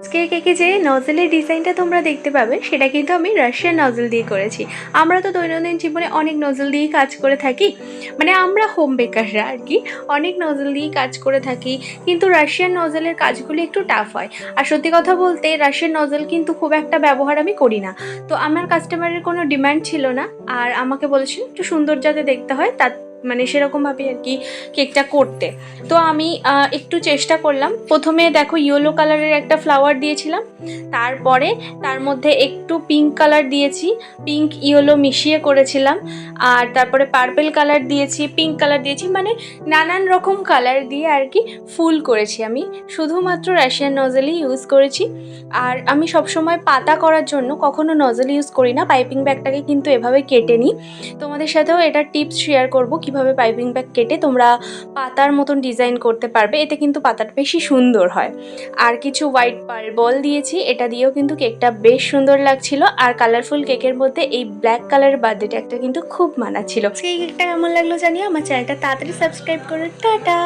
আজকের কেকে যে নজেলের ডিজাইনটা তোমরা দেখতে পাবে সেটা কিন্তু আমি রাশিয়ান নজেল দিয়ে করেছি। আমরা তো দৈনন্দিন জীবনে অনেক নজেল দিয়েই কাজ করে থাকি, মানে আমরা হোম বেকাররা আর কি অনেক নজেল দিয়েই কাজ করে থাকি, কিন্তু রাশিয়ান নজেলের কাজগুলো একটু টাফ হয়। আর সত্যি কথা বলতে রাশিয়ান নজেল কিন্তু খুব একটা ব্যবহার আমি করি না। তো আমার কাস্টমারের কোনো ডিমান্ড ছিল না, আর আমাকে বলেছিল একটু সুন্দর যাতে দেখতে হয় তার মানে সেরকমভাবে আর কি কেকটা করতে। তো আমি একটু চেষ্টা করলাম। প্রথমে দেখো ইয়েলো কালারের একটা ফ্লাওয়ার দিয়েছিলাম, তারপরে তার মধ্যে একটু পিঙ্ক কালার দিয়েছি, পিঙ্ক ইয়েলো মিশিয়ে করেছিলাম। আর তারপরে পার্পেল কালার দিয়েছি, পিঙ্ক কালার দিয়েছি, মানে নানান রকম কালার দিয়ে আর কি ফুল করেছি। আমি শুধুমাত্র রাশিয়ান নজেলই ইউজ করেছি। আর আমি সবসময় পাতা করার জন্য কখনো নজেল ইউজ করি না, পাইপিং ব্যাগটাকে কিন্তু এভাবে কেটে নিই। তোমাদের সাথেও এটা টিপস শেয়ার করব কিভাবে পাইপিং ব্যাগ কেটে তোমরা পাতার মতন ডিজাইন করতে পারবে, এতে কিন্তু পাতাটা বেশি সুন্দর হয়। আর কিছু হোয়াইট পার্ল বল দিয়েছি, এটা দিয়েও কিন্তু কেকটা বেশ সুন্দর লাগছিল। আর কালারফুল কেকের মধ্যে এই ব্ল্যাক কালারের বার্থডেটা একটা কিন্তু খুব মানাচ্ছিল। সেই কেকটা কেমন লাগলো জানিও, আমার চ্যানেলটা তাড়াতাড়ি সাবস্ক্রাইব করো। টাটা।